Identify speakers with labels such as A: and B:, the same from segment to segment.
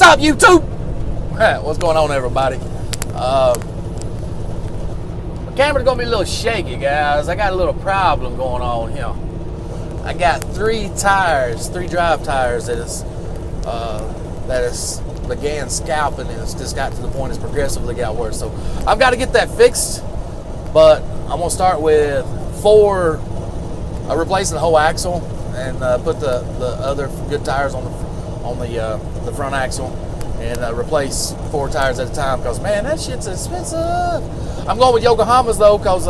A: up, YouTube? What's going on, everybody? My camera's gonna be a little shaky, guys. I got a little problem going on here. I got three drive tires that is began scalping, and it's just got to the point it's progressively got worse. So I've got to get that fixed, but I'm gonna start with replacing the whole axle and put the other good tires on the front axle, and replace 4 tires at a time, because man, that shit's expensive. I'm going with Yokohama's though, because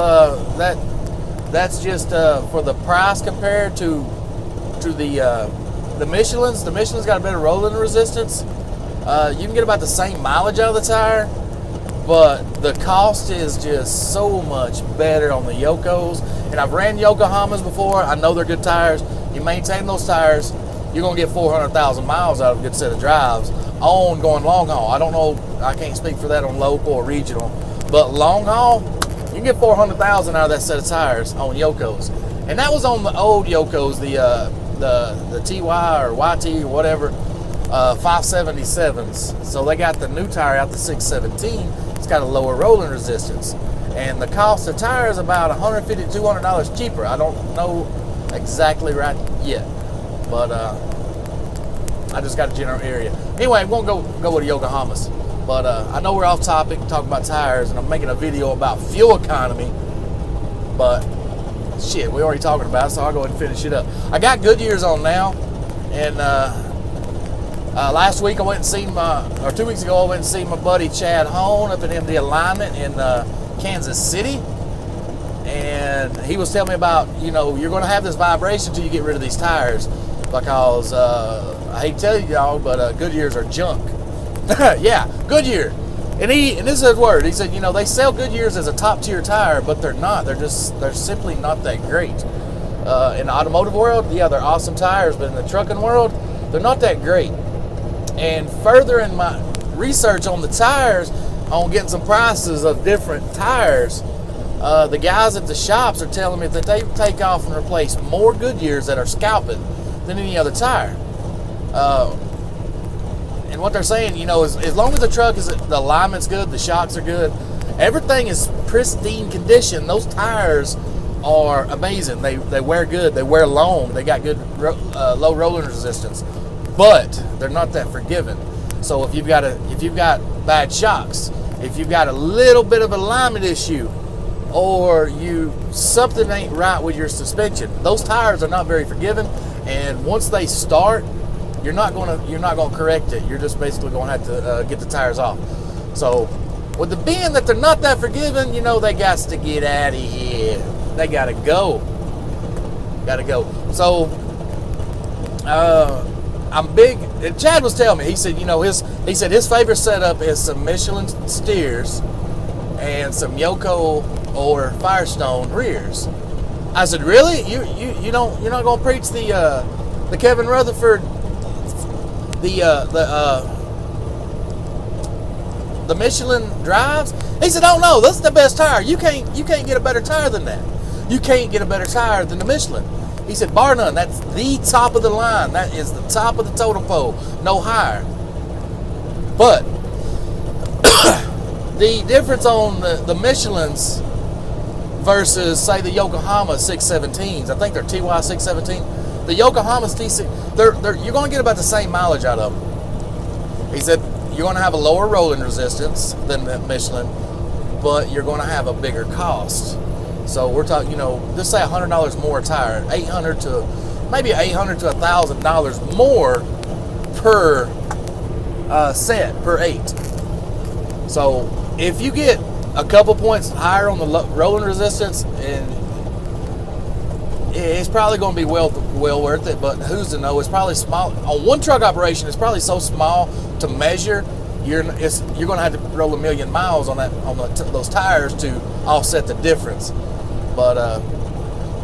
A: that's just for the price compared to the Michelin's. The Michelin's got a better rolling resistance. You can get about the same mileage out of the tire, but the cost is just so much better on the Yokos. And I've ran Yokohamas before. I know they're good tires. You maintain those tires, you're gonna get 400,000 miles out of a good set of drives on going long haul. I don't know, I can't speak for that on local or regional, but long haul, you can get 400,000 out of that set of tires on Yokos. And that was on the old Yokos, the TY or YT or whatever, 577s. So they got the new tire out, the 617. It's got a lower rolling resistance, and the cost of tires is about $150 to $200 cheaper. I don't know exactly right yet, but I just got a general area. Anyway, I'm gonna go with Yokohama's. But I know we're off topic talking about tires, and I'm making a video about fuel economy. But shit, we're already talking about it, so I'll go ahead and finish it up. I got Goodyears on now, and last week I went and seen 2 weeks ago, I went and seen my buddy Chad Hone up at MD Alignment in Kansas City. And he was telling me about, you're going to have this vibration until you get rid of these tires, because I hate to tell you y'all, but Goodyears are junk. Yeah, Goodyear. And this is his word. He said, they sell Goodyears as a top tier tire, but they're not. They're simply not that great. In the automotive world, yeah, they're awesome tires, but in the trucking world, they're not that great. And further in my research on the tires, on getting some prices of different tires, the guys at the shops are telling me that they take off and replace more Goodyears that are scalping than any other tire. And what they're saying, is as long as the truck the alignment's good, the shocks are good, everything is pristine condition, those tires are amazing. They wear good, they wear long, they got good low rolling resistance, but they're not that forgiving. So if you've got bad shocks, if you've got a little bit of alignment issue, or something ain't right with your suspension, those tires are not very forgiving. And once they start, you're not gonna correct it. You're just basically gonna have to get the tires off. So with the being that they're not that forgiving, they got to get out of here. They gotta go. So I'm big. And Chad was telling me, he said, his favorite setup is some Michelin steers and some Yoko or Firestone rears. I said, really? You're not gonna preach the Kevin Rutherford, the Michelin drives? He said, oh no, that's the best tire. You can't get a better tire than that. You can't get a better tire than the Michelin. He said, bar none, that's the top of the line. That is the top of the totem pole, no higher. But the difference on the Michelins versus, say, the Yokohama 617s, I think they're TY 617. The Yokohama's TC, you're going to get about the same mileage out of them. He said you're going to have a lower rolling resistance than the Michelin, but you're going to have a bigger cost. So we're talking, just say $100 more tire, $800 to $1,000 more per set, per 8. So if you get a couple points higher on the rolling resistance, and it's probably going to be well worth it, but who's to know? It's probably small. On one truck operation, it's probably so small to measure, you're going to have to roll 1 million miles on those tires to offset the difference. But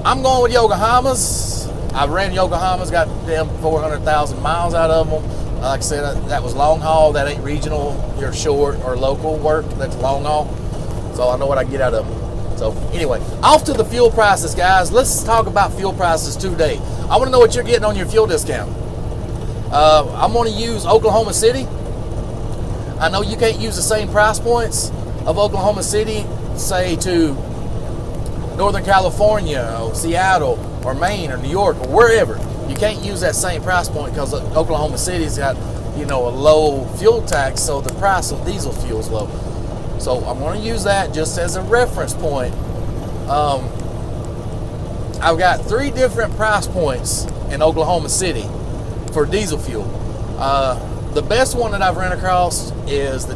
A: I'm going with Yokohamas. I ran Yokohamas, got them 400,000 miles out of them. Like I said, that was long haul. That ain't regional, your short or local work. That's long haul. So I know what I get out of them. So anyway, off to the fuel prices, guys. Let's talk about fuel prices today. I want to know what you're getting on your fuel discount. I'm going to use Oklahoma City. I know you can't use the same price points of Oklahoma City, say, to Northern California or Seattle or Maine or New York or wherever. You can't use that same price point because Oklahoma City's got, a low fuel tax, so the price of diesel fuel is low. So I'm going to use that just as a reference point. I've got 3 different price points in Oklahoma City for diesel fuel. The best one that I've run across is the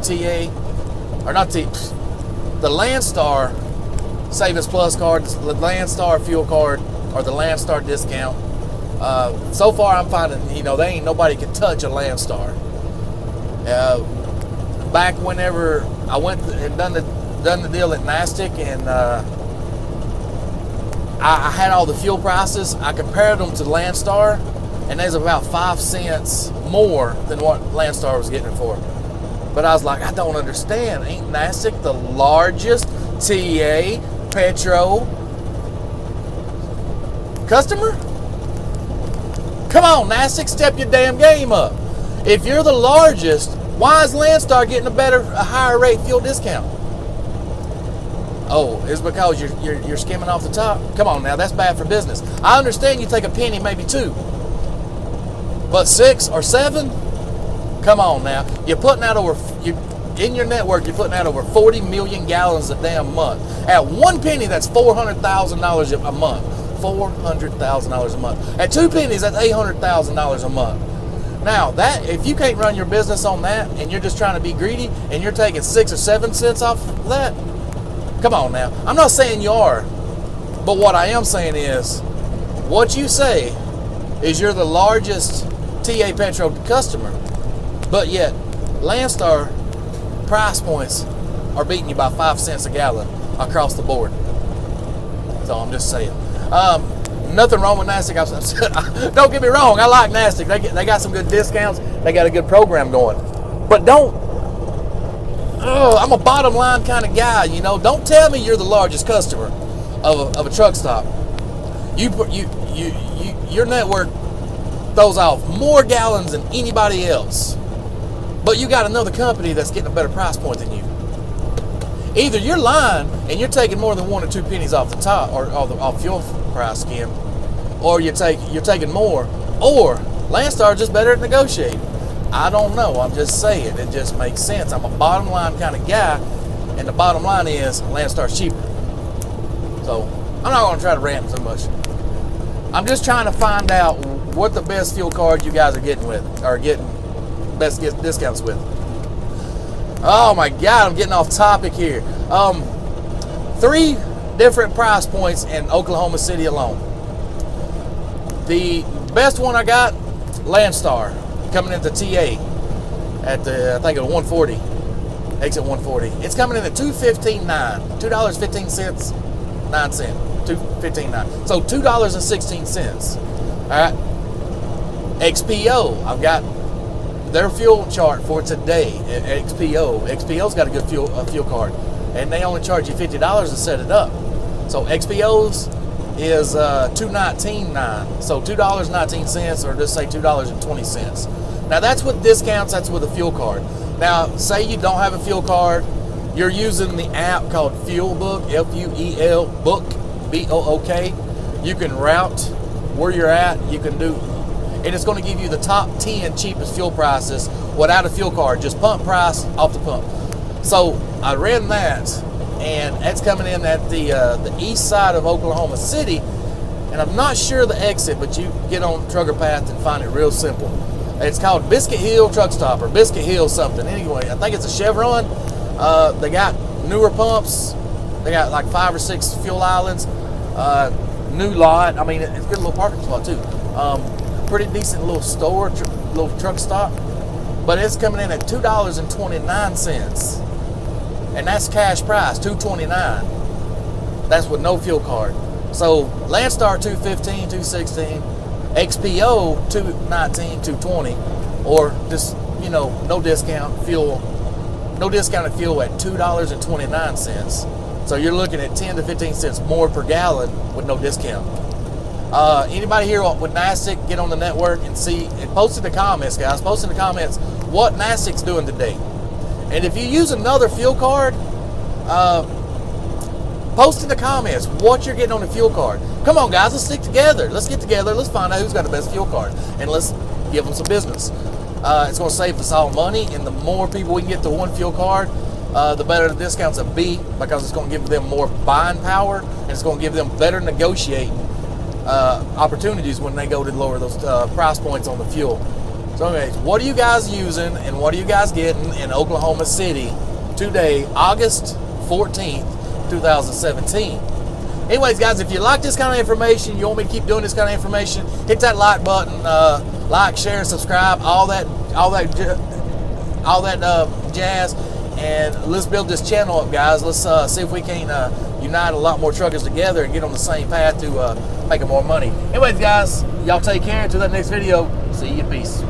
A: the Landstar Savings Plus card, the Landstar fuel card, or the Landstar discount. So far I'm finding, they ain't nobody can touch a Landstar. Back whenever I went and done the deal at NASTC, and I had all the fuel prices, I compared them to Landstar, and there's about 5 cents more than what Landstar was getting it for. But I was like, I don't understand. Ain't NASTC the largest TA Petro customer? Come on, NASTC, step your damn game up. If you're the largest, why is Landstar getting a higher rate fuel discount? Oh, it's because you're skimming off the top? Come on now, that's bad for business. I understand you take a penny, maybe 2. But 6 or 7? Come on now. You're putting out in your network, you're putting out over 40 million gallons a damn month. At 1 penny, that's $400,000 a month. $400,000 a month. At 2 pennies, that's $800,000 a month. Now, if you can't run your business on that, and you're just trying to be greedy, and you're taking 6 or 7 cents off that, come on now. I'm not saying you are, but what I am saying is, what you say is you're the largest TA Petro customer, but yet Landstar price points are beating you by 5 cents a gallon across the board. So I'm just saying. Nothing wrong with NASTC. Don't get me wrong, I like NASTC. They got some good discounts. They got a good program going. But I'm a bottom line kind of guy, Don't tell me you're the largest customer of a truck stop. Your network throws off more gallons than anybody else, but you got another company that's getting a better price point than you. Either you're lying and you're taking more than 1 or 2 pennies off the top, or off fuel price skim, or you're taking more, or Landstar is just better at negotiating. I don't know. I'm just saying. It just makes sense. I'm a bottom line kind of guy, and the bottom line is Landstar's cheaper. So I'm not going to try to rant so much. I'm just trying to find out what the best fuel card you guys are getting best discounts with. Oh my God, I'm getting off topic here. 3 different price points in Oklahoma City alone. The best one I got, Landstar, coming into TA at I think at 140, exit 140. It's coming in at $2.15.9, $2.15, 9 cents, $2.15.9. So $2.16. All right. XPO, I've got their fuel chart for today at XPO. XPO's got a good fuel card, and they only charge you $50 to set it up. So XPO's is $2.19.9, so $2.19, or just say $2.20. Now that's with discounts. That's with a fuel card. Now, say you don't have a fuel card, you're using the app called Fuel Book, F-U-E-L Book, B-O-O-K. You can route where you're at. You can do. And it's going to give you the top 10 cheapest fuel prices without a fuel card, just pump price off the pump. So I ran that, and that's coming in at the east side of Oklahoma City, and I'm not sure the exit, but you get on Trucker Path and find it real simple. It's called Biscuit Hill Truck Stop, or Biscuit Hill something. Anyway, I think it's a Chevron. They got newer pumps. They got like 5 or 6 fuel islands. New lot. I mean, it's a good little parking spot too. Pretty decent little store, little truck stop, but it's coming in at $2.29, and that's cash price, $2.29. That's with no fuel card. So Landstar $2.15, $2.16, XPO $2.19, $2.20, or just no discount fuel, no discounted fuel at $2.29. So you're looking at 10 to 15 cents more per gallon with no discount. Anybody here with NASTC, get on the network and see, and post in the comments, guys. Post in the comments what NASTC's doing today. And if you use another fuel card, post in the comments what you're getting on the fuel card. Come on, guys, let's stick together. Let's get together. Let's find out who's got the best fuel card, and let's give them some business. It's going to save us all money, and the more people we can get to one fuel card, the better the discounts will be, because it's going to give them more buying power, and it's going to give them better negotiating opportunities when they go to lower those price points on the fuel. So anyways, what are you guys using, and what are you guys getting in Oklahoma City today, August 14th, 2017? Anyways, guys, if you like this kind of information, you want me to keep doing this kind of information, hit that like button, like, share, subscribe, all that jazz, and let's build this channel up, guys. Let's see if we can unite a lot more truckers together and get on the same path to making more money. Anyways, guys, y'all take care. Until that next video, see you. Peace.